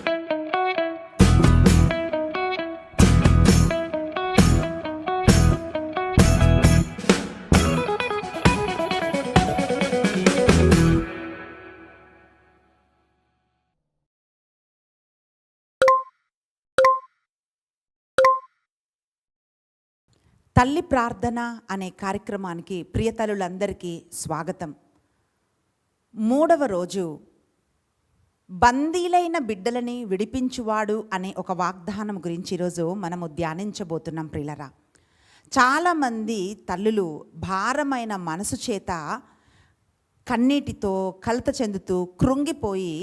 తల్లి ప్రార్థన అనే కార్యక్రమానికి ప్రియతల్లులందరికీ స్వాగతం. 3వ రోజు బందీలైన బిడ్డలని విడిపించువాడు అనే ఒక వాగ్దానం గురించి ఈరోజు మనము ధ్యానించబోతున్నాం. ప్రియులరా, చాలామంది తల్లులు భారమైన మనసు చేత కన్నీటితో కలత చెందుతూ కృంగిపోయి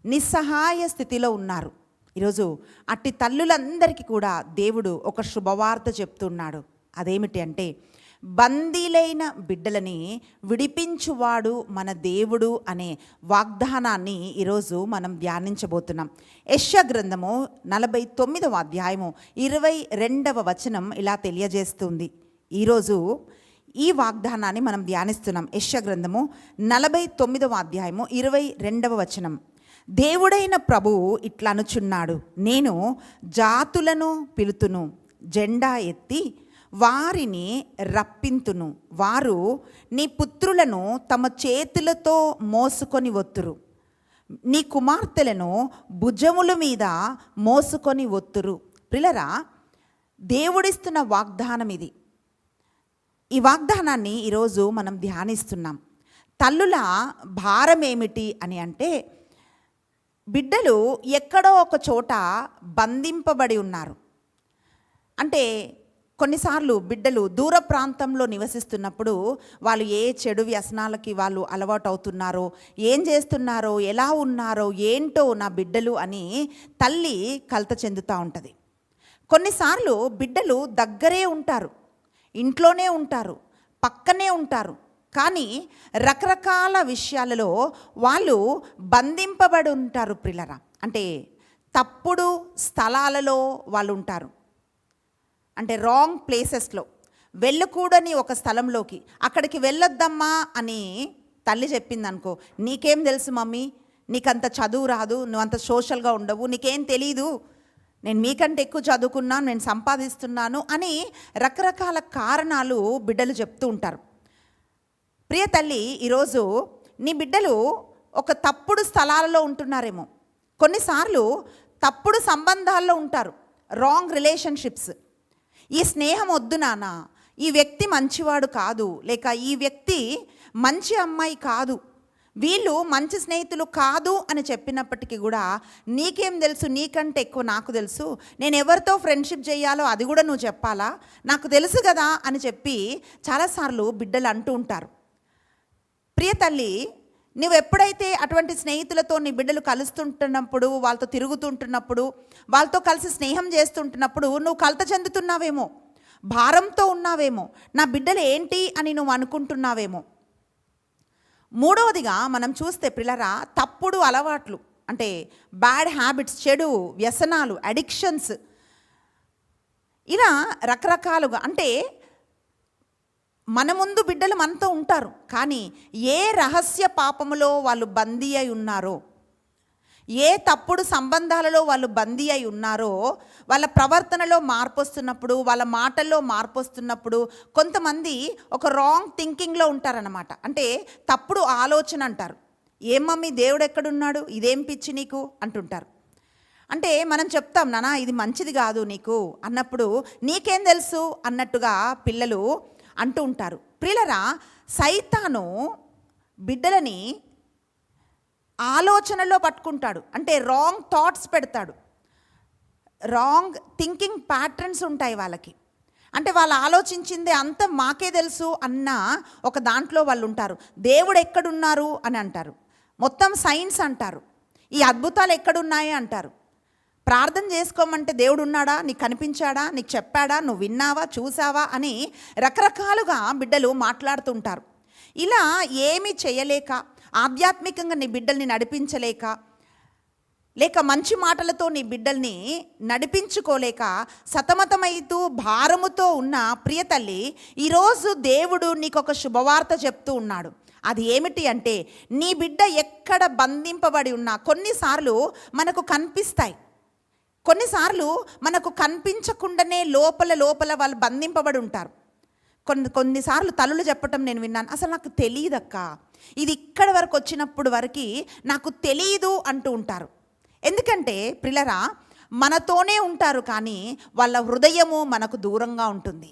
నిస్సహాయ స్థితిలో ఉన్నారు. ఈరోజు అట్టి తల్లులందరికీ కూడా దేవుడు ఒక శుభవార్త చెప్తున్నాడు. అదేమిటి అంటే, బందీలైన బిడ్డలని విడిపించువాడు మన దేవుడు అనే వాగ్దానాన్ని ఈరోజు మనం ధ్యానించబోతున్నాం. యెషయా గ్రంథము 49వ అధ్యాయము 22వ వచనం ఇలా తెలియజేస్తుంది. ఈరోజు ఈ వాగ్దానాన్ని మనం ధ్యానిస్తున్నాం. యెషయా గ్రంథము 49వ అధ్యాయము 22వ వచనం. దేవుడైన ప్రభువు ఇట్లా అనుచున్నాడు, నేను జాతులను పిలుతును, జెండా ఎత్తి వారిని రప్పింతును, వారు నీ పుత్రులను తమ చేతులతో మోసుకొని వత్తురు, నీ కుమార్తెలను భుజముల మీద మోసుకొని వత్తురు. ప్రియులారా, దేవుడిస్తున్న వాగ్దానం ఇది. ఈ వాగ్దానాన్ని ఈరోజు మనం ధ్యానిస్తున్నాం. తల్లుల భారం ఏమిటి అని అంటే, బిడ్డలు ఎక్కడో ఒక చోట బంధింపబడి ఉన్నారు. అంటే కొన్నిసార్లు బిడ్డలు దూర ప్రాంతంలో నివసిస్తున్నప్పుడు వాళ్ళు ఏ చెడు వ్యసనాలకి వాళ్ళు అలవాటు అవుతున్నారో, ఏం చేస్తున్నారో, ఎలా ఉన్నారో, ఏంటో నా బిడ్డలు అని తల్లి కలత చెందుతూ ఉంటుంది. కొన్నిసార్లు బిడ్డలు దగ్గరే ఉంటారు, ఇంట్లోనే ఉంటారు, పక్కనే ఉంటారు, కానీ రకరకాల విషయాలలో వాళ్ళు బంధింపబడి ఉంటారు. ప్రియులారా, అంటే తప్పుడు స్థలాలలో వాళ్ళు ఉంటారు. అంటే రాంగ్ ప్లేసెస్లో, వెళ్ళకూడని ఒక స్థలంలోకి, అక్కడికి వెళ్ళొద్దమ్మా అని తల్లి చెప్పింది అనుకో, నీకేం తెలుసు మమ్మీ, నీకంత చదువు రాదు, నువ్వంత సోషల్గా ఉండవు, నీకేం తెలీదు, నేను మీకంటే ఎక్కువ చదువుకున్నాను, నేను సంపాదిస్తున్నాను అని రకరకాల కారణాలు బిడ్డలు చెప్తూ ఉంటారు. ప్రియ తల్లి, ఈరోజు నీ బిడ్డలు ఒక తప్పుడు స్థలాలలో ఉంటున్నారేమో, కొన్నిసార్లు తప్పుడు సంబంధాల్లో ఉంటారు, రాంగ్ రిలేషన్షిప్స్. ఈ స్నేహం వద్దు నాన్న, ఈ వ్యక్తి మంచివాడు కాదు, లేక ఈ వ్యక్తి మంచి అమ్మాయి కాదు, వీళ్ళు మంచి స్నేహితులు కాదు అని చెప్పినప్పటికీ కూడా నీకేం తెలుసు, నీకంటే ఎక్కువ నాకు తెలుసు, నేను ఎవరితో ఫ్రెండ్షిప్ చేయాలో అది కూడా నువ్వు చెప్పాలా, నాకు తెలుసు కదా అని చెప్పి చాలాసార్లు బిడ్డలు అంటూ ఉంటారు. ప్రియ తల్లి, నువ్వు ఎప్పుడైతే అటువంటి స్నేహితులతో నీ బిడ్డలు కలుస్తుంటున్నప్పుడు, వాళ్ళతో తిరుగుతుంటున్నప్పుడు, వాళ్ళతో కలిసి స్నేహం చేస్తుంటున్నప్పుడు నువ్వు కలత చెందుతున్నావేమో, భారంతో ఉన్నావేమో, నా బిడ్డలు ఏంటి అని నువ్వు అనుకుంటున్నావేమో. మూడవదిగా మనం చూస్తే ప్రియులారా, తప్పుడు అలవాట్లు, అంటే బ్యాడ్ హ్యాబిట్స్, చెడు వ్యసనాలు, అడిక్షన్స్, ఇలా రకరకాలుగా. అంటే మన ముందు బిడ్డలు మనతో ఉంటారు, కానీ ఏ రహస్య పాపములో వాళ్ళు బందీ అయి ఉన్నారో, ఏ తప్పుడు సంబంధాలలో వాళ్ళు బందీ అయి ఉన్నారో, వాళ్ళ ప్రవర్తనలో మార్పు వస్తున్నప్పుడు, వాళ్ళ మాటల్లో మార్పు వస్తున్నప్పుడు కొంతమంది ఒక రాంగ్ థింకింగ్లో ఉంటారన్నమాట. అంటే తప్పుడు ఆలోచన అంటారు. ఏం మమ్మీ, దేవుడు ఎక్కడున్నాడు, ఇదేం పిచ్చి నీకు అంటుంటారు. అంటే మనం చెప్తాం, నానా ఇది మంచిది కాదు నీకు అన్నప్పుడు, నీకేం తెలుసు అన్నట్టుగా పిల్లలు అంటూ ఉంటారు. ప్రియులరా, సైతాను బిడ్డలని ఆలోచనలో పట్టుకుంటాడు. అంటే రాంగ్ థాట్స్ పెడతాడు, రాంగ్ థింకింగ్ ప్యాటర్న్స్ ఉంటాయి వాళ్ళకి. అంటే వాళ్ళు ఆలోచించిందే అంత మాకే తెలుసు అన్న ఒక దాంట్లో వాళ్ళు ఉంటారు. దేవుడు ఎక్కడున్నారు అని అంటారు, మొత్తం సైన్స్ అంటారు, ఈ అద్భుతాలు ఎక్కడున్నాయి అంటారు. ప్రార్థన చేసుకోమంటే దేవుడు ఉన్నాడా, నీకు కనిపించాడా, నీకు చెప్పాడా, నువ్వు విన్నావా, చూసావా అని రకరకాలుగా బిడ్డలు మాట్లాడుతుంటారు. ఇలా ఏమీ చేయలేక, ఆధ్యాత్మికంగా నీ బిడ్డల్ని నడిపించలేక, లేక మంచి మాటలతో నీ బిడ్డల్ని నడిపించుకోలేక సతమతమైతూ భారముతో ఉన్న ప్రియ తల్లి, ఈరోజు దేవుడు నీకు ఒక శుభవార్త చెప్తూ ఉన్నాడు. అది ఏమిటి అంటే, నీ బిడ్డ ఎక్కడ బంధింపబడి ఉన్నా కొన్నిసార్లు మనకు కనిపిస్తాయి, కొన్నిసార్లు మనకు కనిపించకుండానే లోపల వాళ్ళు బంధింపబడి ఉంటారు. కొన్నిసార్లు తల్లులు చెప్పటం నేను విన్నాను, అసలు నాకు తెలియదక్క, ఇది ఇక్కడి వరకు వచ్చినప్పుడు వరకు నాకు తెలియదు అంటూ ఉంటారు. ఎందుకంటే ప్రిలరా, మనతోనే ఉంటారు కానీ వాళ్ళ హృదయము మనకు దూరంగా ఉంటుంది.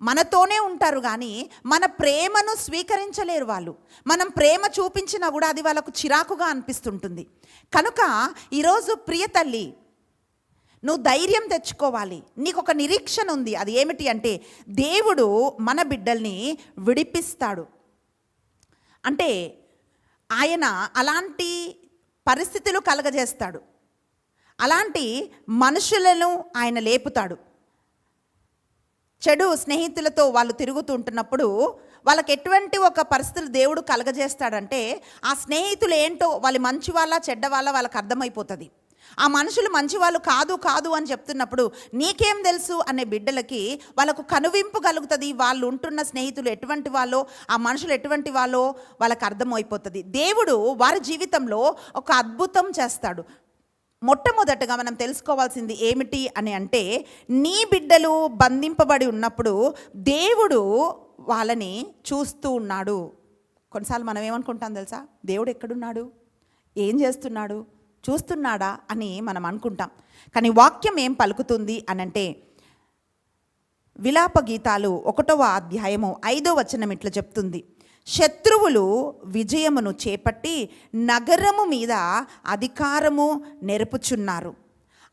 మనతోనే ఉంటారు కానీ మన ప్రేమను స్వీకరించలేరు వాళ్ళు. మనం ప్రేమ చూపించినా కూడా అది వాళ్ళకు చిరాకుగా అనిపిస్తుంటుంది. కనుక ఈరోజు ప్రియ తల్లి, నువ్వు ధైర్యం తెచ్చుకోవాలి. నీకు ఒక నిరీక్షణ ఉంది. అది ఏమిటి అంటే, దేవుడు మన బిడ్డల్ని విడిపిస్తాడు. అంటే ఆయన అలాంటి పరిస్థితులు కలగజేస్తాడు, అలాంటి మనుషులను ఆయన లేపుతాడు. చెడు స్నేహితులతో వాళ్ళు తిరుగుతుంటున్నప్పుడు వాళ్ళకి ఎటువంటి ఒక పరిస్థితులు దేవుడు కలగజేస్తాడంటే, ఆ స్నేహితులు ఏంటో, వాళ్ళు మంచి వాళ్ళ చెడ్డ వాళ్ళ వాళ్ళకి అర్థమైపోతుంది. ఆ మనుషులు మంచివాళ్ళు కాదు అని చెప్తున్నప్పుడు నీకేం తెలుసు అనే బిడ్డలకి వాళ్ళకు కనువింపు కలుగుతుంది. వాళ్ళు ఉంటున్న స్నేహితులు ఎటువంటి వాళ్ళో, ఆ మనుషులు ఎటువంటి వాళ్ళో వాళ్ళకి అర్థమైపోతుంది. దేవుడు వారి జీవితంలో ఒక అద్భుతం చేస్తాడు. మొట్టమొదటగా మనం తెలుసుకోవాల్సింది ఏమిటి అని అంటే, నీ బిడ్డలు బంధింపబడి ఉన్నప్పుడు దేవుడు వాళ్ళని చూస్తూ ఉన్నాడు. కొన్నిసార్లు మనం ఏమనుకుంటాం తెలుసా, దేవుడు ఎక్కడున్నాడు, ఏం చేస్తున్నాడు, చూస్తున్నాడా అని మనం అనుకుంటాం. కానీ వాక్యం ఏం పలుకుతుంది అనంటే, విలాప గీతాలు 1వ అధ్యాయము 5వ వచనం ఇట్లా చెప్తుంది, శత్రువులు విజయమును చేపట్టి నగరము మీద అధికారము నెరుపుచున్నారు.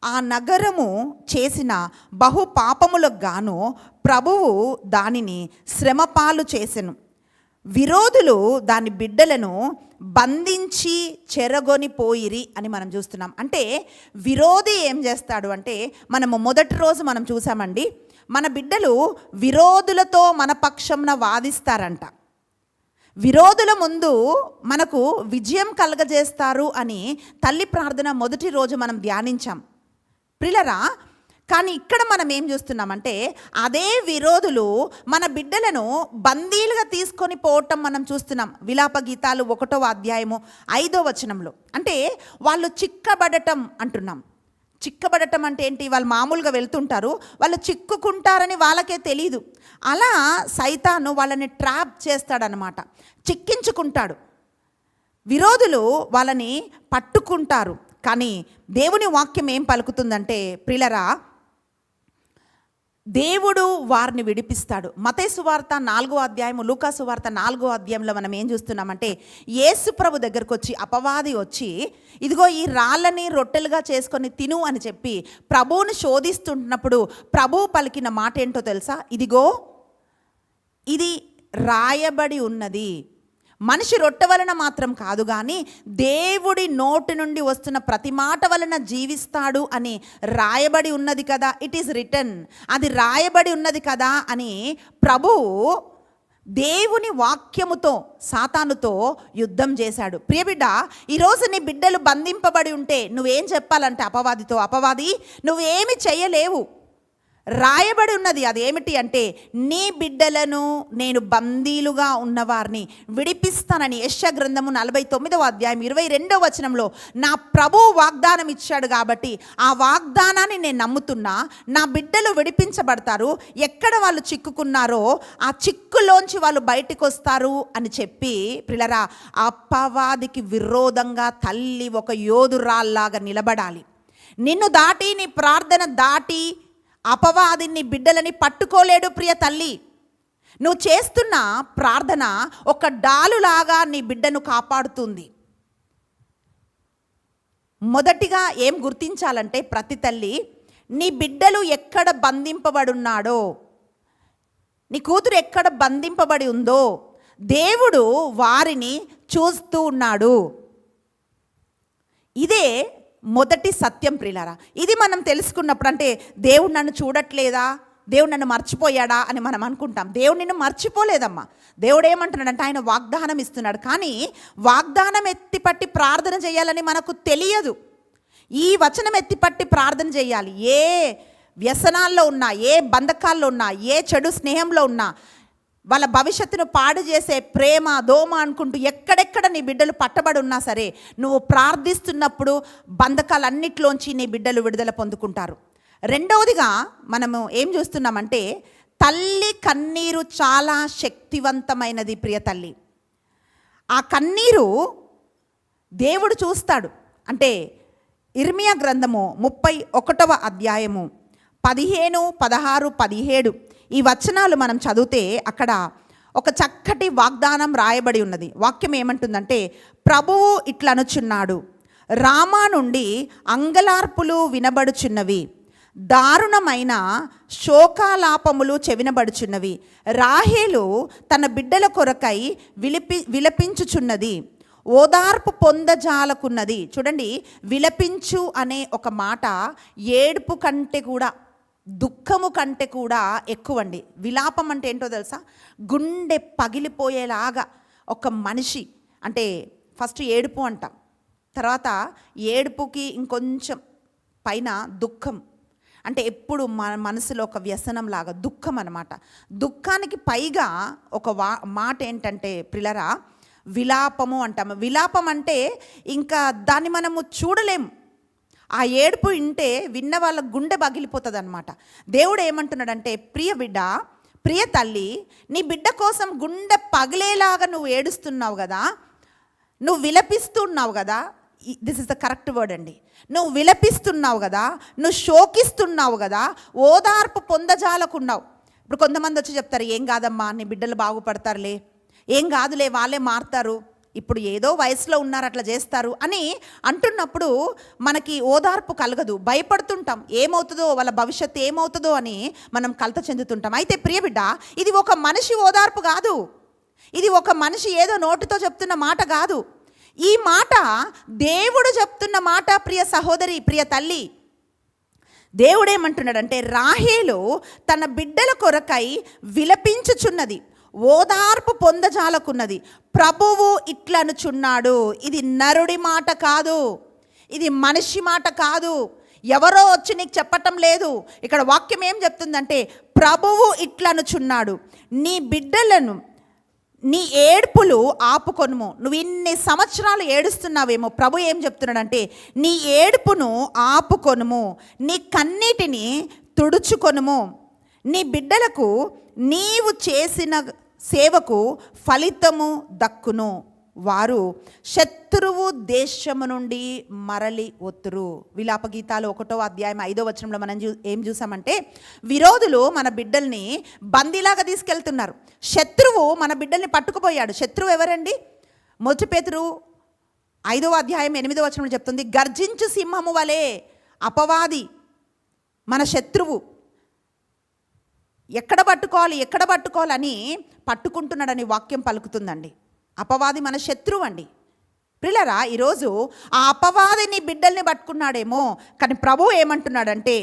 ఆ నగరము చేసిన బహు పాపములకు గాను ప్రభువు దానిని శ్రమపాలు చేసెను. విరోధులు దాని బిడ్డలను బంధించి చెరగొని పోయిరి అని మనం చూస్తున్నాం. అంటే విరోధి ఏం చేస్తాడు అంటే, మనము మొదటి రోజు మనం చూసామండి, మన బిడ్డలు విరోధులతో మన పక్షంన వాదిస్తారంట. విరోధుల ముందు మనకు విజయం కలగజేస్తారు అని తల్లి ప్రార్థన మొదటి రోజు మనం ధ్యానించాం ప్రిలరా. కానీ ఇక్కడ మనం ఏం చూస్తున్నామంటే, అదే విరోధులు మన బిడ్డలను బందీలుగా తీసుకొని పోవటం మనం చూస్తున్నాం. విలాప గీతాలు 1వ అధ్యాయము 5వ వచనంలో. అంటే వాళ్ళు చిక్కబడటం అంటున్నాం. చిక్కబడటం అంటే ఏంటి, వాళ్ళు మామూలుగా వెళ్తుంటారు, వాళ్ళు చిక్కుకుంటారని వాళ్ళకే తెలీదు. అలా సైతాను వాళ్ళని ట్రాప్ చేస్తాడనమాట, చిక్కించుకుంటాడు. విరోధులు వాళ్ళని పట్టుకుంటారు. కానీ దేవుని వాక్యం ఏం పలుకుతుందంటే ప్రిలరా, దేవుడు వారిని విడిపిస్తాడు. మత్తయి సువార్త 4వ అధ్యాయము, లూకా సువార్త 4వ అధ్యాయంలో మనం ఏం చూస్తున్నామంటే, యేసు ప్రభు దగ్గరకు వచ్చి అపవాది వచ్చి, ఇదిగో ఈ రాళ్ళని రొట్టెలుగా చేసుకొని తిను అని చెప్పి ప్రభువుని శోధిస్తున్నప్పుడు ప్రభువు పలికిన మాట ఏంటో తెలుసా, ఇదిగో ఇది రాయబడి ఉన్నది. మనిషి రొట్టె వలన మాత్రం కాదు కానీ దేవుడి నోటి నుండి వస్తున్న ప్రతి మాట వలన జీవిస్తాడు అని రాయబడి ఉన్నది కదా, ఇట్ ఈస్ రిటన్, అది రాయబడి ఉన్నది కదా అని ప్రభువు దేవుని వాక్యముతో సాతానుతో యుద్ధం చేశాడు. ప్రియబిడ్డ, ఈరోజు నీ బిడ్డలు బంధింపబడి ఉంటే నువ్వేం చెప్పాలంటే అపవాదితో, అపవాది నువ్వేమి చేయలేవు, రాయబడి ఉన్నది. అదేమిటి అంటే, నీ బిడ్డలను నేను బందీలుగా ఉన్నవారిని విడిపిస్తానని యెషయా గ్రంథము 49వ అధ్యాయం 22వ వచనంలో నా ప్రభువు వాగ్దానం ఇచ్చాడు. కాబట్టి ఆ వాగ్దానాన్ని నేను నమ్ముతున్నా. నా బిడ్డలు విడిపించబడతారు. ఎక్కడ వాళ్ళు చిక్కుకున్నారో ఆ చిక్కులోంచి వాళ్ళు బయటికి వస్తారు అని చెప్పి ప్రిలరా, అపవాదికి విరోధంగా తల్లి ఒక యోధురాల్లాగా నిలబడాలి. నిన్ను దాటి, నీ ప్రార్థన దాటి అపవాదిని బిడ్డలని పట్టుకోలేడు ప్రియ తల్లి. నువ్వు చేస్తున్న ప్రార్థన ఒక డాలులాగా నీ బిడ్డను కాపాడుతుంది. మొదటిగా ఏం గుర్తించాలంటే ప్రతి తల్లి, నీ బిడ్డలు ఎక్కడ బంధింపబడున్నాడో, నీ కూతురు ఎక్కడ బంధింపబడి ఉందో దేవుడు వారిని చూస్తూ ఉన్నాడు. ఇదే మొదటి సత్యం ప్రియులారా. ఇది మనం తెలుసుకున్నప్పుడు, అంటే దేవుడు నన్ను చూడట్లేదా, దేవుడు నన్ను మర్చిపోయాడా అని మనం అనుకుంటాం. దేవుడు నిన్ను మర్చిపోలేదమ్మా. దేవుడు ఏమంటున్నాడంటే ఆయన వాగ్దానం ఇస్తున్నాడు. కానీ వాగ్దానం ఎత్తిపట్టి ప్రార్థన చేయాలని మనకు తెలియదు. ఈ వచనం ఎత్తిపట్టి ప్రార్థన చేయాలి. ఏ వ్యసనాల్లో ఉన్నా, ఏ బంధకాల్లో ఉన్నా, ఏ చెడు స్నేహంలో ఉన్నా, వాళ్ళ భవిష్యత్తును పాడు చేసే ప్రేమ దోమ అనుకుంటూ ఎక్కడెక్కడ నీ బిడ్డలు పట్టబడి ఉన్నా సరే, నువ్వు ప్రార్థిస్తున్నప్పుడు బంధకాలన్నిట్లోంచి నీ బిడ్డలు విడుదల పొందుకుంటారు. రెండవదిగా మనము ఏం చూస్తున్నామంటే, తల్లి కన్నీరు చాలా శక్తివంతమైనది ప్రియ తల్లి. ఆ కన్నీరు దేవుడు చూస్తాడు. అంటే ఇర్మియా గ్రంథము 31వ అధ్యాయము 15, 16, 17 ఈ వచనాలు మనం చదివితే అక్కడ ఒక చక్కటి వాగ్దానం రాయబడి ఉన్నది. వాక్యం ఏమంటుందంటే, ప్రభువు ఇట్లనుచున్నాడు, రామా నుండి అంగలార్పులు వినబడుచున్నవి, దారుణమైన శోకాలాపములు చెవినబడుచున్నవి, రాహేలు తన బిడ్డల కొరకై విలపించుచున్నది, ఓదార్పు పొందజాలకున్నది. చూడండి, విలపించు అనే ఒక మాట ఏడుపు కంటే కూడా, దుఃఖము కంటే కూడా ఎక్కువండి. విలాపం అంటే ఏంటో తెలుసా? గుండె పగిలిపోయేలాగా ఒక మనిషి, అంటే ఫస్ట్ ఏడుపు అంటాం, తర్వాత ఏడుపుకి ఇంకొంచెం పైన దుఃఖం, అంటే ఎప్పుడు మన మనసులో ఒక వ్యసనం లాగా దుఃఖం అన్నమాట. దుఃఖానికి పైగా ఒక మాట ఏంటంటే ప్రిలరా, విలాపము అంటాము. విలాపం అంటే ఇంకా దాన్ని మనము చూడలేము. ఆ ఏడుపు వింటే విన్న వాళ్ళ గుండె పగిలిపోతుంది అనమాట. దేవుడు ఏమంటున్నాడంటే, ప్రియ బిడ్డ, ప్రియ తల్లి, నీ బిడ్డ కోసం గుండె పగిలేలాగా నువ్వు ఏడుస్తున్నావు కదా, నువ్వు విలపిస్తున్నావు కదా, this is the correct word అండి. నువ్వు విలపిస్తున్నావు కదా, నువ్వు శోకిస్తున్నావు కదా, ఓదార్పు పొందజాలకున్నావు. ఇప్పుడు కొంతమంది వచ్చి చెప్తారు, ఏం కాదమ్మా, నీ బిడ్డలు బాగుపడతారులే, ఏం కాదులే, వాళ్ళే మారుతారు, ఇప్పుడు ఏదో వయసులో ఉన్నారు అట్లా చేస్తారు అని అంటున్నప్పుడు మనకి ఓదార్పు కలగదు, భయపడుతుంటాం. ఏమవుతుందో, వాళ్ళ భవిష్యత్తు ఏమవుతుందో అని మనం కలత చెందుతుంటాం. అయితే ప్రియబిడ్డ, ఇది ఒక మనిషి ఓదార్పు కాదు, ఇది ఒక మనిషి ఏదో నోటితో చెప్తున్న మాట కాదు. ఈ మాట దేవుడు చెప్తున్న మాట. ప్రియ సహోదరి, ప్రియ తల్లి, దేవుడేమంటున్నాడంటే, రాహేలు తన బిడ్డల కొరకై విలపించుచున్నది, ఓదార్పు పొందజాలకున్నది, ప్రభువు ఇట్లనుచున్నాడు. ఇది నరుడి మాట కాదు, ఇది మనిషి మాట కాదు, ఎవరో వచ్చి నీకు చెప్పటం లేదు. ఇక్కడ వాక్యం ఏం చెప్తుందంటే, ప్రభువు ఇట్లనుచున్నాడు, నీ బిడ్డలను, నీ ఏడ్పులు ఆపుకొనుము. నువ్వు ఇన్ని సంవత్సరాలు ఏడుస్తున్నావేమో, ప్రభు ఏం చెప్తున్నాడంటే, నీ ఏడుపును ఆపుకొనుము, నీ కన్నీటిని తుడుచుకొనుము, నీ బిడ్డలకు నీవు చేసిన సేవకు ఫలితము దక్కును, వారు శత్రువు దేశము నుండి మరలి ఒత్తురు. విలాప గీతాలు 1వ అధ్యాయం 5వ వచనంలో మనం ఏం చూసామంటే, విరోధులు మన బిడ్డల్ని బందీలాగా తీసుకెళ్తున్నారు. శత్రువు మన బిడ్డల్ని పట్టుకుపోయాడు. శత్రువు ఎవరండి? 1 పేతురు 5వ అధ్యాయం 8వ వచనంలో చెప్తుంది, గర్జించు సింహము వలె అపవాది మన శత్రువు ఎక్కడ పట్టుకోవాలని పట్టుకుంటున్నాడని వాక్యం పలుకుతుందండి. అపవాది మన శత్రువు అండి. ప్రియులారా, ఈరోజు ఆ అపవాదిని బిడ్డల్ని పట్టుకున్నాడేమో, కానీ ప్రభువు ఏమంటున్నాడంటే,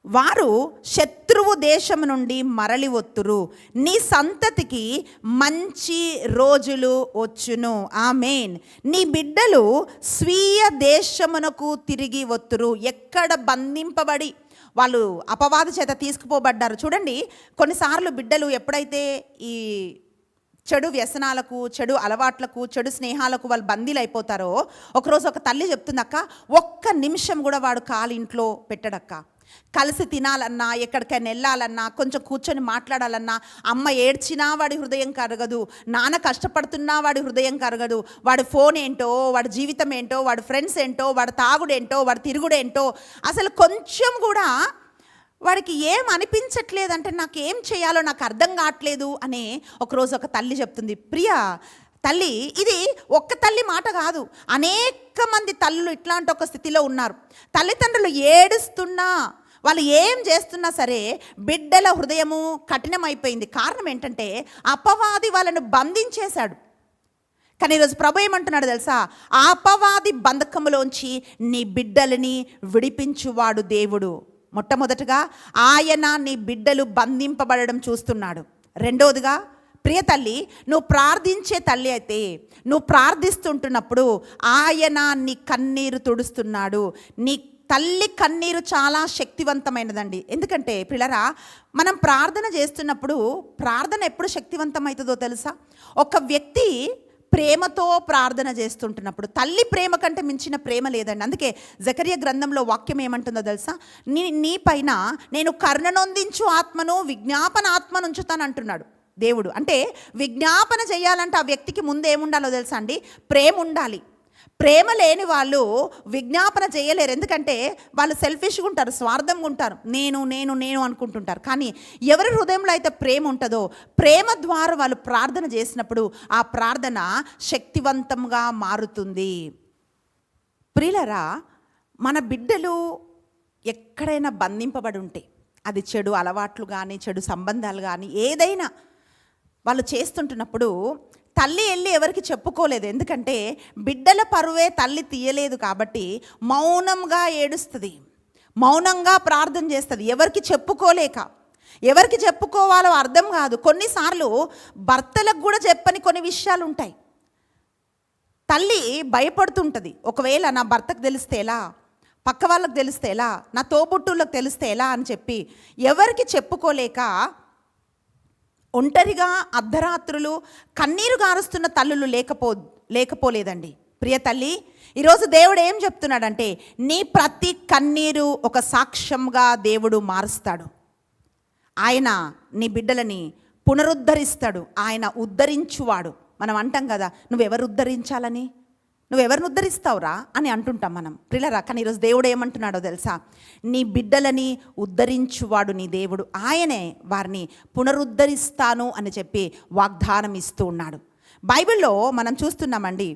వారు శత్రువు దేశం నుండి మరలి ఒత్తురు, నీ సంతతికి మంచి రోజులు వచ్చును. ఆమేన్. నీ బిడ్డలు స్వీయ దేశమునకు తిరిగి ఒత్తురు. ఎక్కడ బంధింపబడి వాళ్ళు అపవాది చేత తీసుకుపోబడ్డారు. చూడండి, కొన్నిసార్లు బిడ్డలు ఎప్పుడైతే ఈ చెడు వ్యసనాలకు, చెడు అలవాట్లకు, చెడు స్నేహాలకు వాళ్ళు బందీలు అయిపోతారో, ఒకరోజు ఒక తల్లి చెప్తుంది, అక్క, ఒక్క నిమిషం కూడా వాడు కాలు ఇంట్లో పెట్టడక్క, కలిసి తినాలన్నా, ఎక్కడికైనా వెళ్ళాలన్నా, కొంచెం కూర్చొని మాట్లాడాలన్నా, అమ్మ ఏడ్చినా వాడి హృదయం కరగదు, నాన్న కష్టపడుతున్నా వాడి హృదయం కరగదు, వాడి ఫోన్ ఏంటో, వాడి జీవితం ఏంటో, వాడి ఫ్రెండ్స్ ఏంటో, వాడి తాగుడేంటో, వాడి తిరుగుడేంటో, అసలు కొంచెం కూడా వాడికి ఏం అనిపించట్లేదంటే, నాకు ఏం చేయాలో నాకు అర్థం కావట్లేదు అని ఒకరోజు ఒక తల్లి చెప్తుంది. ప్రియా తల్లి, ఇది ఒక్క తల్లి మాట కాదు, అనేక మంది తల్లులు ఇట్లాంటి ఒక స్థితిలో ఉన్నారు. తల్లిదండ్రులు ఏడుస్తున్నా, వాళ్ళు ఏం చేస్తున్నా సరే బిడ్డల హృదయము కఠినమైపోయింది. కారణం ఏంటంటే, అపవాది వాళ్ళను బంధించేశాడు. కానీ ఈరోజు ప్రభు ఏమంటున్నాడు తెలుసా? ఆ అపవాది బంధకములోంచి నీ బిడ్డలని విడిపించువాడు దేవుడు. మొట్టమొదటగా ఆయన నీ బిడ్డలు బంధింపబడడం చూస్తున్నాడు. రెండవదిగా, ప్రియ తల్లి, నువ్వు ప్రార్థించే తల్లి అయితే, నువ్వు ప్రార్థిస్తుంటున్నప్పుడు ఆయన నీ కన్నీరు తుడుస్తున్నాడు, నీ తల్లి కన్నీరు చాలా శక్తివంతమైనదండి. ఎందుకంటే పిల్లరా, మనం ప్రార్థన చేస్తున్నప్పుడు ప్రార్థన ఎప్పుడు శక్తివంతమవుతుందో తెలుసా? ఒక వ్యక్తి ప్రేమతో ప్రార్థన చేస్తుంటున్నప్పుడు, తల్లి ప్రేమ కంటే మించిన ప్రేమ లేదండి. అందుకే జకర్యా గ్రంథంలో వాక్యం ఏమంటుందో తెలుసా? నీ పైన నేను కరుణనొందించు ఆత్మను, విజ్ఞాపన ఆత్మను ఉంచుతాను అంటున్నాడు దేవుడు. అంటే విజ్ఞాపన చేయాలంటే ఆ వ్యక్తికి ముందు ఏముండాలో తెలుసా అండి? ప్రేమ ఉండాలి. ప్రేమ లేని వాళ్ళు విజ్ఞాపన చేయలేరు. ఎందుకంటే వాళ్ళు సెల్ఫిష్గా ఉంటారు, స్వార్థంగా ఉంటారు, నేను నేను నేను అనుకుంటుంటారు. కానీ ఎవరి హృదయంలో అయితే ప్రేమ ఉంటుందో, ప్రేమ ద్వారా వాళ్ళు ప్రార్థన చేసినప్పుడు ఆ ప్రార్థన శక్తివంతంగా మారుతుంది. ప్రియులరా, మన బిడ్డలు ఎక్కడైనా బంధింపబడి ఉంటే, అది చెడు అలవాట్లు కానీ, చెడు సంబంధాలు కానీ, ఏదైనా వాళ్ళు చేస్తుంటున్నప్పుడు తల్లి వెళ్ళి ఎవరికి చెప్పుకోలేదు. ఎందుకంటే బిడ్డల పరువే తల్లి తీయలేదు కాబట్టి మౌనంగా ఏడుస్తుంది, మౌనంగా ప్రార్థన చేస్తుంది, ఎవరికి చెప్పుకోలేక. ఎవరికి చెప్పుకోవాలో అర్థం కాదు. కొన్నిసార్లు భర్తలకు కూడా చెప్పని కొన్ని విషయాలు ఉంటాయి. తల్లి భయపడుతుంటుంది, ఒకవేళ నా భర్తకు తెలిస్తే ఎలా, పక్క వాళ్ళకి తెలిస్తే ఎలా, నా తోబుట్టులకు తెలిస్తే ఎలా అని చెప్పి ఎవరికి చెప్పుకోలేక ఒంటరిగా అర్ధరాత్రులు కన్నీరు గారుస్తున్న తల్లులు లేకపోలేదండి. ప్రియ తల్లి, ఈరోజు దేవుడు ఏం చెప్తున్నాడంటే, నీ ప్రతి కన్నీరు ఒక సాక్ష్యంగా దేవుడు మారుస్తాడు. ఆయన నీ బిడ్డలని పునరుద్ధరిస్తాడు. ఆయన ఉద్ధరించువాడు. మనం అంటాం కదా, నువ్వెవరు ఉద్ధరించాలని, నువ్వెవరిని ఉద్ధరిస్తావురా అని అంటుంటాం మనం. ప్రియులరా, కానీ ఈరోజు దేవుడు ఏమంటున్నాడో తెలుసా? నీ బిడ్డలని ఉద్ధరించువాడు నీ దేవుడు. ఆయనే వారిని పునరుద్ధరిస్తాను అని చెప్పి వాగ్దానం ఇస్తూ ఉన్నాడు. బైబిల్లో మనం చూస్తున్నామండి.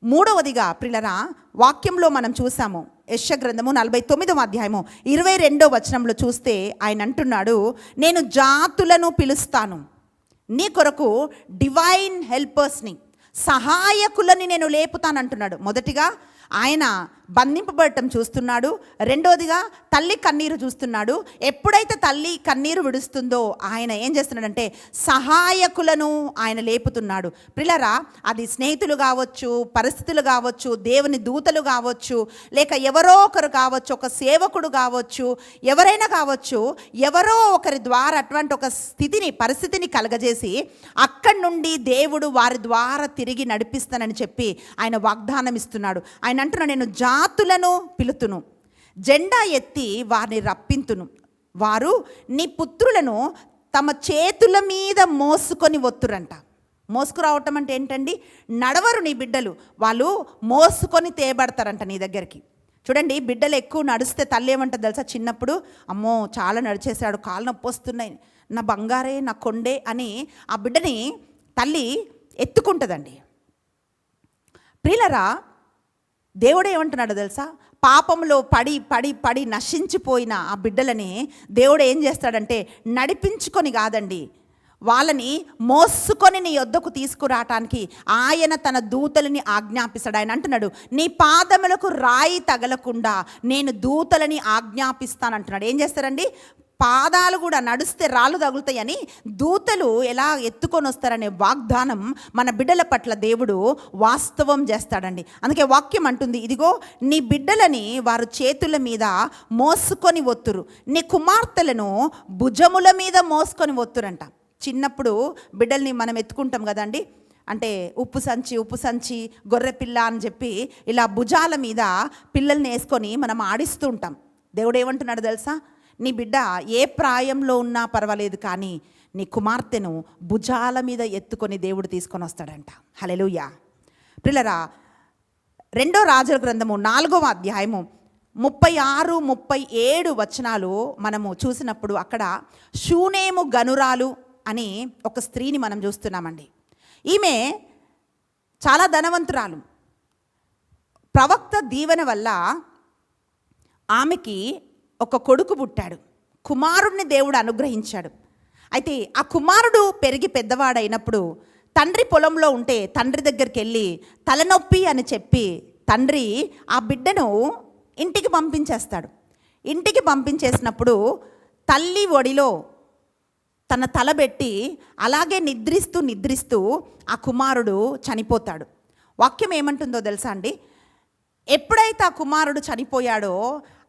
మూడవదిగా ప్రియులరా, వాక్యంలో మనం చూసాము. యెషయా గ్రంథము 49వ అధ్యాయము 22వ వచనంలో చూస్తే ఆయన అంటున్నాడు, నేను జాతులను పిలుస్తాను, నీ కొరకు డివైన్ హెల్పర్స్ని, సహాయకులని నేను లేపుతానంటున్నాడు. మొదటిగా ఆయన బంధింపబడటం చూస్తున్నాడు. రెండోదిగా తల్లి కన్నీరు చూస్తున్నాడు. ఎప్పుడైతే తల్లి కన్నీరు విడుస్తుందో ఆయన ఏం చేస్తున్నాడంటే సహాయకులను ఆయన లేపుతున్నాడు. ప్రియులారా, అది స్నేహితులు కావచ్చు, పరిస్థితులు కావచ్చు, దేవుని దూతలు కావచ్చు, లేక ఎవరో ఒకరు కావచ్చు, ఒక సేవకుడు కావచ్చు, ఎవరైనా కావచ్చు, ఎవరో ఒకరి ద్వారా అటువంటి ఒక పరిస్థితిని కలగజేసి అక్కడి నుండి దేవుడు వారి ద్వారా తిరిగి నడిపిస్తానని చెప్పి ఆయన వాగ్దానం ఇస్తున్నాడు. ఆయన అంటున్నాడు, నేను జాతులను పిలుతును, జెండా ఎత్తి వారిని రప్పింతును, వారు నీ పుత్రులను తమ చేతుల మీద మోసుకొని వత్తురంట. మోసుకురావటం అంటే ఏంటండి? నడవరు నీ బిడ్డలు, వాళ్ళు మోసుకొని తేబడతారంట నీ దగ్గరికి. చూడండి, బిడ్డలు ఎక్కువ నడిస్తే తల్లి ఏమంటుంది తెలుసా? చిన్నప్పుడు, అమ్మో చాలా నడిచేశాడు, కాళ్ళు నొప్పి వస్తున్నాయి, నా బంగారే, నా కొండే అని ఆ బిడ్డని తల్లి ఎత్తుకుంటుందండి. ప్రియులరా, దేవుడు ఏమంటున్నాడు తెలుసా? పాపంలో పడి పడి పడి నశించిపోయిన ఆ బిడ్డలని దేవుడు ఏం చేస్తాడంటే నడిపించుకొని కాదండి, వాళ్ళని మోసుకొని నీ యొద్దకు తీసుకురావటానికి ఆయన తన దూతలని ఆజ్ఞాపిస్తాడు. ఆయన అంటున్నాడు, నీ పాదములకు రాయి తగలకుండా నేను దూతలని ఆజ్ఞాపిస్తానంటున్నాడు. ఏం చేస్తారండి? పాదాలు కూడా నడిస్తే రాళ్ళు తగులుతాయని దూతలు ఎలా ఎత్తుకొని వస్తారనే వాగ్దానం మన బిడ్డల పట్ల దేవుడు వాస్తవం చేస్తాడండి. అందుకే వాక్యం అంటుంది, ఇదిగో నీ బిడ్డలని వారు చేతుల మీద మోసుకొని వత్తురు, నీ కుమార్తెలను భుజముల మీద మోసుకొని వత్తురంట. చిన్నప్పుడు బిడ్డల్ని మనం ఎత్తుకుంటాం కదండి, అంటే ఉప్పు సంచి గొర్రెపిల్ల అని చెప్పి ఇలా భుజాల మీద పిల్లల్ని వేసుకొని మనం ఆడిస్తూ ఉంటాం. దేవుడు ఏమంటున్నాడు తెలుసా? నీ బిడ్డ ఏ ప్రాయంలో ఉన్నా పర్వాలేదు, కానీ నీ కుమార్తెను భుజాల మీద ఎత్తుకొని దేవుడు తీసుకొని వస్తాడంట. హల్లెలూయా. ప్రియులారా, 2వ రాజుల గ్రంథము 4వ అధ్యాయము 36, 37 వచనాలు మనము చూసినప్పుడు అక్కడ షూనేము గనురాలు అని ఒక స్త్రీని మనం చూస్తున్నామండి. ఈమె చాలా ధనవంతురాలు. ప్రవక్త దీవెన వల్ల ఆమెకి ఒక కొడుకు పుట్టాడు, కుమారుడిని దేవుడు అనుగ్రహించాడు. అయితే ఆ కుమారుడు పెరిగి పెద్దవాడైనప్పుడు తండ్రి పొలంలో ఉంటే తండ్రి దగ్గరికి వెళ్ళి తలనొప్పి అని చెప్పి తండ్రి ఆ బిడ్డను ఇంటికి పంపించేస్తాడు. ఇంటికి పంపించేసినప్పుడు తల్లి ఒడిలో తన తల పెట్టి అలాగే నిద్రిస్తూ ఆ కుమారుడు చనిపోతాడు. వాక్యం ఏమంటుందో తెలుసా అండి? ఎప్పుడైతే ఆ కుమారుడు చనిపోయాడో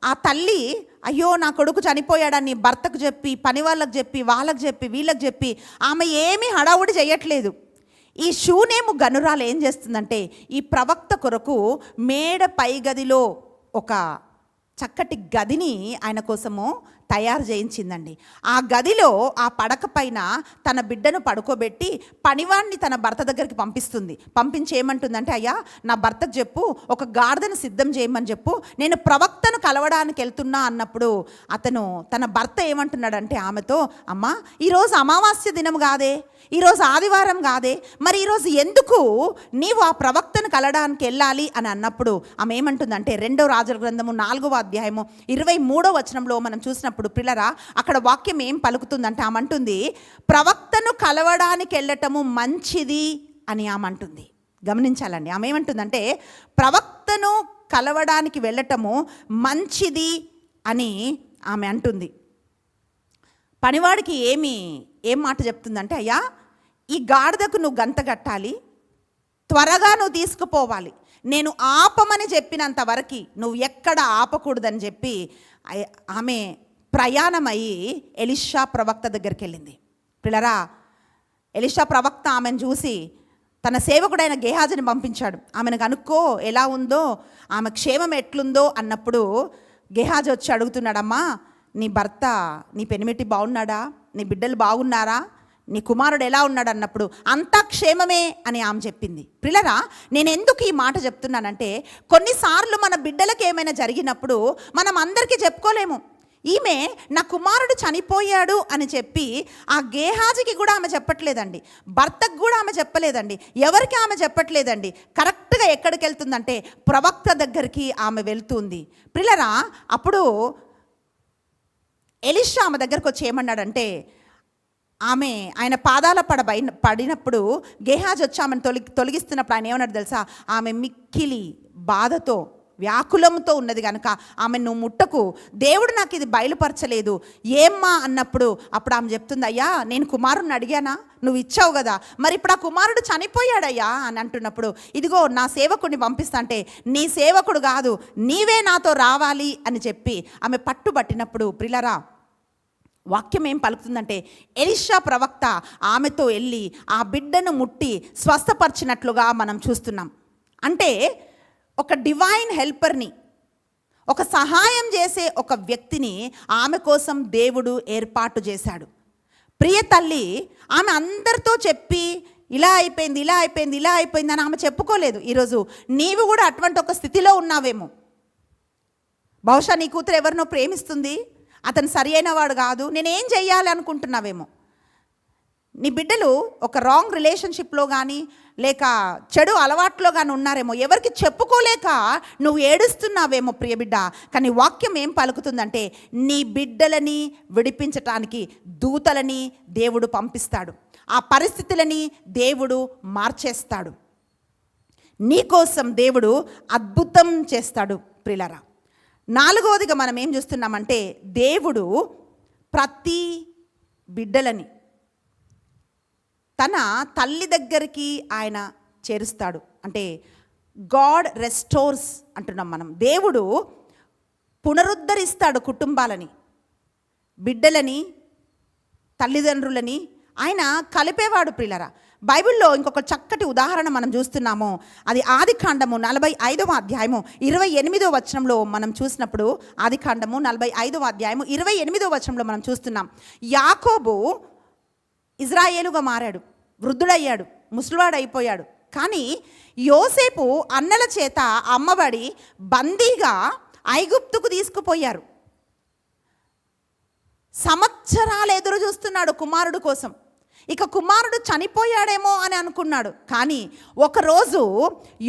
ఆ తల్లి అయ్యో నా కొడుకు చనిపోయాడని భర్తకు చెప్పి, పని వాళ్ళకు చెప్పి, వాళ్ళకు చెప్పి, వీళ్ళకి చెప్పి ఆమె ఏమీ హడావుడి చేయట్లేదు. ఈ షూనేము గనురాలు ఏం చేస్తుందంటే ఈ ప్రవక్త కొరకు మేడ పై గదిలో ఒక చక్కటి గదిని ఆయన కోసము తయారు చేయించిందండి. ఆ గదిలో ఆ పడక పైన తన బిడ్డను పడుకోబెట్టి పనివాడిని తన భర్త దగ్గరికి పంపించి ఏమంటుందంటే, అయ్యా నా భర్తకు చెప్పు ఒక గాడిదను సిద్ధం చేయమని చెప్పు, నేను ప్రవక్తను కలవడానికి వెళ్తున్నా అన్నప్పుడు అతను తన భర్త ఏమంటున్నాడంటే ఆమెతో, అమ్మా ఈరోజు అమావాస్య దినం కాదే, ఈరోజు ఆదివారం కాదే, మరి ఈరోజు ఎందుకు నీవు ఆ ప్రవక్తను కలవడానికి వెళ్ళాలి అని అన్నప్పుడు ఆమె ఏమంటుందంటే 2వ రాజుల గ్రంథము 4వ అధ్యాయము 23వ వచనంలో మనం చూసినప్పుడు పిల్లరా అక్కడ వాక్యం ఏం పలుకుతుందంటే ఆమె అంటుంది, ప్రవక్తను కలవడానికి వెళ్ళటము మంచిది అని ఆమె అంటుంది. గమనించాలండి, ఆమె ఏమంటుందంటే ప్రవక్తను కలవడానికి వెళ్ళటము మంచిది అని ఆమె అంటుంది. పనివాడికి ఏం మాట చెప్తుందంటే, అయ్యా ఈ గాడిదకు నువ్వు గంత కట్టాలి, త్వరగా నువ్వు తీసుకుపోవాలి, నేను ఆపమని చెప్పినంత వరకు నువ్వు ఎక్కడ ఆపకూడదని చెప్పి ఆమె ప్రయాణమయ్యి ఎలీషా ప్రవక్త దగ్గరికి వెళ్ళింది. పిల్లరా ఎలీషా ప్రవక్త ఆమెను చూసి తన సేవకుడైన గేహాజీని పంపించాడు. ఆమెను కనుక్కో ఎలా ఉందో, ఆమె క్షేమం ఎట్లుందో అన్నప్పుడు గేహాజీ వచ్చి అడుగుతున్నాడమ్మా, నీ భర్త నీ పెనిమిటి బాగున్నాడా, నీ బిడ్డలు బాగున్నారా, నీ కుమారుడు ఎలా ఉన్నాడు అన్నప్పుడు అంతా క్షేమమే అని ఆమె చెప్పింది. పిల్లరా నేను ఎందుకు ఈ మాట చెప్తున్నానంటే కొన్నిసార్లు మన బిడ్డలకు ఏమైనా జరిగినప్పుడు మనం అందరికీ చెప్పుకోలేము. ఈమె నా కుమారుడు చనిపోయాడు అని చెప్పి ఆ గేహాజీకి కూడా ఆమె చెప్పట్లేదండి, భర్తకు కూడా ఆమె చెప్పలేదండి, ఎవరికి ఆమె చెప్పట్లేదండి. కరెక్ట్గా ఎక్కడికి వెళ్తుందంటే ప్రవక్త దగ్గరికి ఆమె వెళ్తుంది. పిల్లరా అప్పుడు ఎలీషా ఆమె దగ్గరకు వచ్చి ఏమన్నాడంటే, ఆయన పాదాల పడినప్పుడు గేహాజీ వచ్చి ఆమెను తొలగిస్తున్నప్పుడు ఆయన ఏమన్నాడు తెలుసా, ఆమె మిక్కిలి బాధతో వ్యాకులంతో ఉన్నది కనుక ఆమె నువ్వు ముట్టకు, దేవుడు నాకు ఇది బయలుపరచలేదు ఏమ్మా అన్నప్పుడు అప్పుడు ఆమె చెప్తుంది, అయ్యా నేను కుమారుడిని అడిగానా, నువ్వు ఇచ్చావు కదా, మరి ఇప్పుడు ఆ కుమారుడు చనిపోయాడయ్యా అని అంటున్నప్పుడు ఇదిగో నా సేవకుడిని పంపిస్తా అంటే నీ సేవకుడు కాదు నీవే నాతో రావాలి అని చెప్పి ఆమె పట్టుబట్టినప్పుడు ప్రిలరా వాక్యం ఏం పలుకుతుందంటే ఎలీషా ప్రవక్త ఆమెతో వెళ్ళి ఆ బిడ్డను ముట్టి స్వస్థపరిచినట్లుగా మనం చూస్తున్నాం. అంటే ఒక డివైన్ హెల్పర్ని, ఒక సహాయం చేసే ఒక వ్యక్తిని ఆమె కోసం దేవుడు ఏర్పాటు చేశాడు. ప్రియ తల్లి ఆమె అందరితో చెప్పి ఇలా అయిపోయింది అని ఆమె చెప్పుకోలేదు. ఈరోజు నీవు కూడా అటువంటి ఒక స్థితిలో ఉన్నావేమో. బహుశా నీ కూతురు ఎవరినో ప్రేమిస్తుంది, అతను సరి అయిన వాడు కాదు, నేనేం చెయ్యాలి అనుకుంటున్నావేమో. నీ బిడ్డలు ఒక రాంగ్ రిలేషన్షిప్లో కానీ లేక చెడు అలవాట్లో కానీ ఉన్నారేమో, ఎవరికి చెప్పుకోలేక నువ్వు ఏడుస్తున్నావేమో ప్రియ బిడ్డ. కానీ వాక్యం ఏం పలుకుతుందంటే నీ బిడ్డలని విడిపించటానికి దూతలని దేవుడు పంపిస్తాడు, ఆ పరిస్థితులని దేవుడు మార్చేస్తాడు, నీకోసం దేవుడు అద్భుతం చేస్తాడు ప్రియులారా. 4వదిగా మనం ఏం చూస్తున్నామంటే దేవుడు ప్రతి బిడ్డలని తన తల్లి దగ్గరికి ఆయన చేరుస్తాడు. అంటే గాడ్ రెస్టోర్స్ అంటున్నాం మనం. దేవుడు పునరుద్ధరిస్తాడు కుటుంబాలని, బిడ్డలని, తల్లిదండ్రులని ఆయన కలిపేవాడు ప్రియులారా. బైబిల్లో ఇంకొక చక్కటి ఉదాహరణ మనం చూస్తున్నాము. అది ఆదికాండము 45వ అధ్యాయము 28వ వచనంలో మనం చూసినప్పుడు, ఆదికాండము 45వ అధ్యాయము 28వ వచనంలో మనం చూస్తున్నాం. యాకోబు ఇజ్రాయేలుగా మారాడు, వృద్ధుడయ్యాడు, ముసలివాడు అయిపోయాడు. కానీ యోసేపు అన్నల చేత అమ్మబడి బందీగా ఐగుప్తుకు తీసుకుపోయారు. సంవత్సరాలు ఎదురు చూస్తున్నాడు కుమారుడు కోసం. ఇక కుమారుడు చనిపోయాడేమో అని అనుకున్నాడు. కానీ ఒకరోజు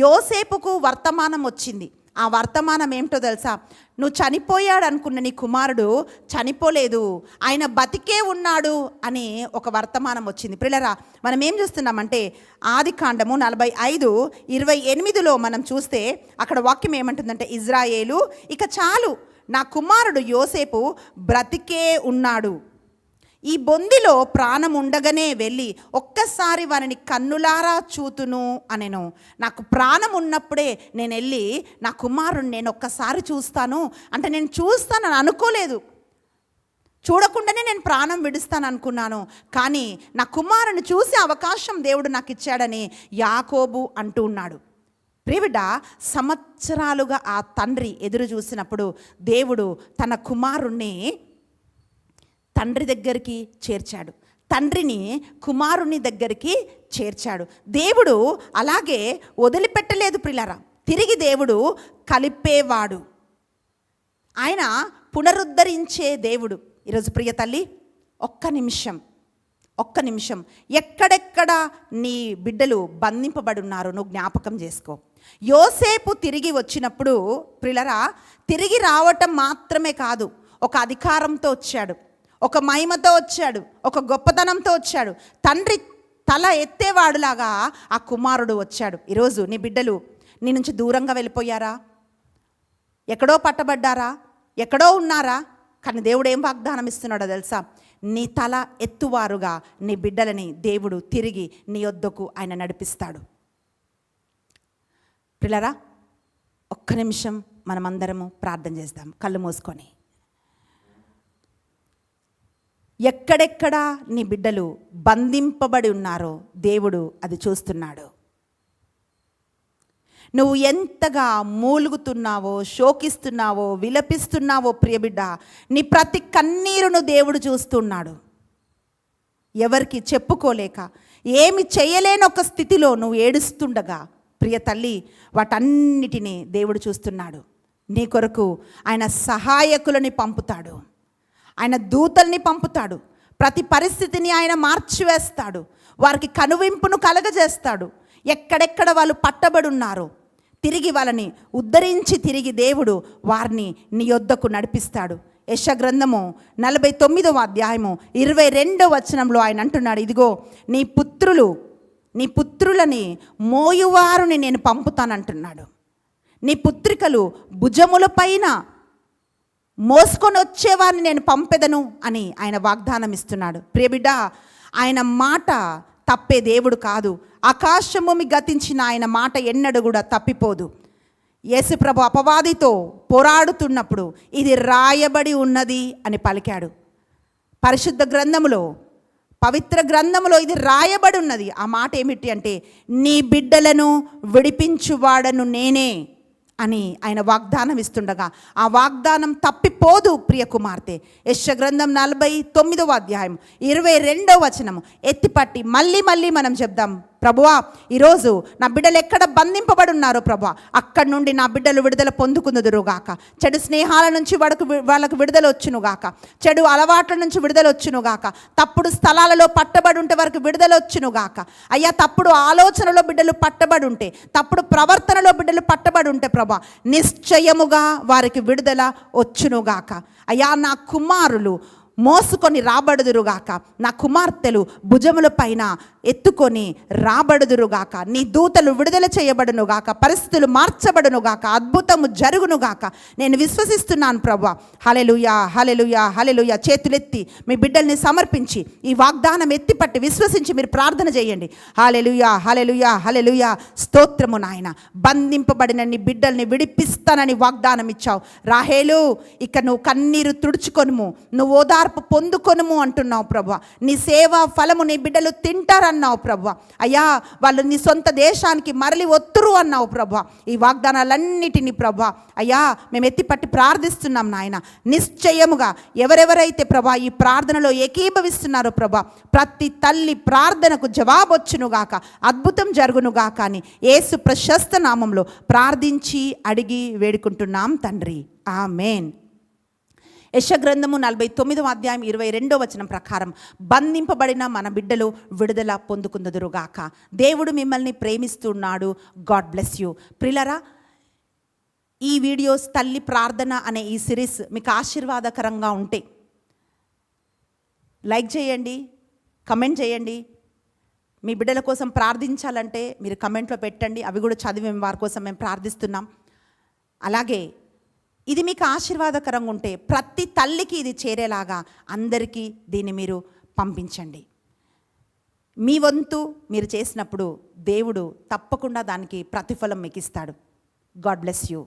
యోసేపుకు వర్తమానం వచ్చింది. ఆ వర్తమానం ఏమిటో తెలుసా, నువ్వు చనిపోయాడు అనుకున్న నీ కుమారుడు చనిపోలేదు, ఆయన బతికే ఉన్నాడు అని ఒక వర్తమానం వచ్చింది. ప్రియులారా మనం ఏం చూస్తున్నామంటే ఆదికాండము 45:28లో మనం చూస్తే అక్కడ వాక్యం ఏమంటుందంటే, ఇజ్రాయేలు ఇక చాలు, నా కుమారుడు యోసేపు బ్రతికే ఉన్నాడు, ఈ బొందిలో ప్రాణం ఉండగానే వెళ్ళి ఒక్కసారి వారిని కన్నులారా చూతును అనెను. నాకు ప్రాణం ఉన్నప్పుడే నేను వెళ్ళి నా కుమారుణ్ణి నేను ఒక్కసారి చూస్తాను అంటే నేను చూస్తానని అనుకోలేదు. చూడకుండానే నేను ప్రాణం విడుస్తాను అనుకున్నాను. కానీ నా కుమారుని చూసే అవకాశం దేవుడు నాకు ఇచ్చాడని యాకోబు అంటూ ఉన్నాడు. ప్రియబిడ్డ, సంవత్సరాలుగా ఆ తండ్రి ఎదురు చూసినప్పుడు దేవుడు తన కుమారుణ్ణి తండ్రి దగ్గరికి చేర్చాడు. తండ్రిని కుమారుని దగ్గరికి చేర్చాడు. దేవుడు అలాగే వదిలిపెట్టలేదు ప్రియులారా. తిరిగి దేవుడు కలిపేవాడు. ఆయన పునరుద్ధరించే దేవుడు. ఈరోజు ప్రియ తల్లి, ఒక్క నిమిషం ఎక్కడెక్కడ నీ బిడ్డలు బంధింపబడి ఉన్నారో నువ్వు జ్ఞాపకం చేసుకో. యోసేపు తిరిగి వచ్చినప్పుడు ప్రియులారా, తిరిగి రావటం మాత్రమే కాదు, ఒక అధికారంతో వచ్చాడు, ఒక మహిమతో వచ్చాడు, ఒక గొప్పతనంతో వచ్చాడు. తండ్రి తల ఎత్తేవాడులాగా ఆ కుమారుడు వచ్చాడు. ఈరోజు నీ బిడ్డలు నీ నుంచి దూరంగా వెళ్ళిపోయారా? ఎక్కడో పట్టబడ్డారా? ఎక్కడో ఉన్నారా? కానీ దేవుడు ఏం వాగ్దానం ఇస్తున్నాడో తెలుసా? నీ తల ఎత్తువారుగా నీ బిడ్డలని దేవుడు తిరిగి నీ యొద్దకు ఆయన నడిపిస్తాడు. ప్రియులారా, ఒక్క నిమిషం మనమందరము ప్రార్థన చేద్దాం కళ్ళు మూసుకొని. ఎక్కడెక్కడ నీ బిడ్డలు బంధింపబడి ఉన్నారో దేవుడు అది చూస్తున్నాడు. నువ్వు ఎంతగా మూలుగుతున్నావో, శోకిస్తున్నావో, విలపిస్తున్నావో ప్రియబిడ్డ, నీ ప్రతి కన్నీరును దేవుడు చూస్తున్నాడు. ఎవరికి చెప్పుకోలేక ఏమి చేయలేని ఒక స్థితిలో నువ్వు ఏడుస్తుండగా ప్రియ తల్లి, వాటన్నిటినీ దేవుడు చూస్తున్నాడు. నీ కొరకు ఆయన సహాయకులని పంపుతాడు, ఆయన దూతల్ని పంపుతాడు. ప్రతి పరిస్థితిని ఆయన మార్చివేస్తాడు. వారికి కనువింపును కలగజేస్తాడు. ఎక్కడెక్కడ వాళ్ళు పట్టబడి ఉన్నారో తిరిగి వాళ్ళని ఉద్ధరించి తిరిగి దేవుడు వారిని నీ యొద్దకు నడిపిస్తాడు. యెషయా గ్రంథము 49వ అధ్యాయము 22వ వచనంలో ఆయన అంటున్నాడు, ఇదిగో నీ పుత్రులని మోయువారుని నేను పంపుతానంటున్నాడు. నీ పుత్రికలు భుజముల పైన మోసుకొని వచ్చేవారిని నేను పంపెదను అని ఆయన వాగ్దానం ఇస్తున్నాడు. ప్రియబిడ్డ, ఆయన మాట తప్పే దేవుడు కాదు. ఆకాశభూమి గతించిన ఆయన మాట ఎన్నడూ కూడా తప్పిపోదు. యేసుప్రభు అపవాదితో పోరాడుతున్నప్పుడు ఇది రాయబడి ఉన్నది అని పలికాడు. పరిశుద్ధ గ్రంథములో, పవిత్ర గ్రంథములో ఇది రాయబడి ఉన్నది. ఆ మాట ఏమిటి అంటే, నీ బిడ్డలను విడిపించువాడను నేనే అని ఆయన వాగ్దానం ఇస్తుండగా ఆ వాగ్దానం తప్పిపోదు ప్రియ కుమార్తె. యెషయా గ్రంథం 49వ అధ్యాయం 22వ వచనం ఎత్తిపట్టి మళ్ళీ మనం చెప్దాం. ప్రభువా, ఈరోజు నా బిడ్డలు ఎక్కడ బంధింపబడి ఉన్నారో ప్రభువా, అక్కడి నుండి నా బిడ్డలు విడుదల పొందుకుందురుగాక. చెడు స్నేహాల నుంచి వాళ్ళకు విడుదల వచ్చునుగాక. చెడు అలవాట్ల నుంచి విడుదల వచ్చునుగాక. తప్పుడు స్థలాలలో పట్టబడి ఉంటే వారికి విడుదల వచ్చునుగాక. అయ్యా, తప్పుడు ఆలోచనలో బిడ్డలు పట్టబడి ఉంటే, తప్పుడు ప్రవర్తనలో బిడ్డలు పట్టబడి ఉంటే ప్రభా, నిశ్చయముగా వారికి విడుదల వచ్చునుగాక. అయ్యా, నా కుమారులు మోసుకొని రాబడుదురుగాక, నా కుమార్తెలు భుజముల పైన ఎత్తుకొని రాబడుదురుగాక, నీ దూతలు విడుదల చేయబడునుగాక, పరిస్థితులు మార్చబడునుగాక, అద్భుతము జరుగునుగాక. నేను విశ్వసిస్తున్నాను ప్రభువా. హల్లెలూయా, హల్లెలూయా, హల్లెలూయా. చేతులెత్తి మీ బిడ్డల్ని సమర్పించి ఈ వాగ్దానం ఎత్తిపట్టి విశ్వసించి మీరు ప్రార్థన చేయండి. హల్లెలూయా, హల్లెలూయా, హల్లెలూయా. స్తోత్రము నాయన. బంధింపబడిన నీ బిడ్డల్ని విడిపిస్తానని వాగ్దానం ఇచ్చావు. రాహేలు, ఇక నువ్వు కన్నీరు తుడుచుకొనుము, నువ్వు ఓదార్పు పొందుకొనుము అంటున్నావు ప్రభువా. నీ సేవా ఫలము నీ బిడ్డలు తింటారన్నావు ప్రభువా. అయ్యా, వాళ్ళు నీ సొంత దేశానికి మరలి వత్తురు అన్నావు ప్రభువా. ఈ వాగ్దానాలన్నిటినీ ప్రభువా అయ్యా మేము ఎత్తిపట్టి ప్రార్థిస్తున్నాం నాయన. నిశ్చయముగా ఎవరెవరైతే ప్రభా ఈ ప్రార్థనలో ఏకీభవిస్తున్నారో ప్రభా, ప్రతి తల్లి ప్రార్థనకు జవాబు వచ్చునుగాక, అద్భుతం జరుగునుగాక అని యేసు ప్రశస్త నామంలో ప్రార్థించి అడిగి వేడుకుంటున్నాం తండ్రి. ఆమేన్. యెషయా గ్రంథము 49వ అధ్యాయం 22వ వచనం ప్రకారం బంధింపబడిన మన బిడ్డలు విడుదల పొందుకుందురుగాక. దేవుడు మిమ్మల్ని ప్రేమిస్తున్నాడు. God bless you. ప్రియులారా, ఈ వీడియోస్ తల్లి ప్రార్థన అనే ఈ సిరీస్ మీకు ఆశీర్వాదకరంగా ఉంటే లైక్ చేయండి, కమెంట్ చేయండి. మీ బిడ్డల కోసం ప్రార్థించాలంటే మీరు కమెంట్లో పెట్టండి, అవి కూడా చదివి వారి కోసం మేము ప్రార్థిస్తున్నాం. అలాగే ఇది మీకు ఆశీర్వాదకరంగా ఉంటే ప్రతి తల్లికి ఇది చేరేలాగా అందరికీ దీన్ని మీరు పంపించండి. మీ వంతు మీరు చేసినప్పుడు దేవుడు తప్పకుండా దానికి ప్రతిఫలం మీకు ఇస్తాడు. God bless you.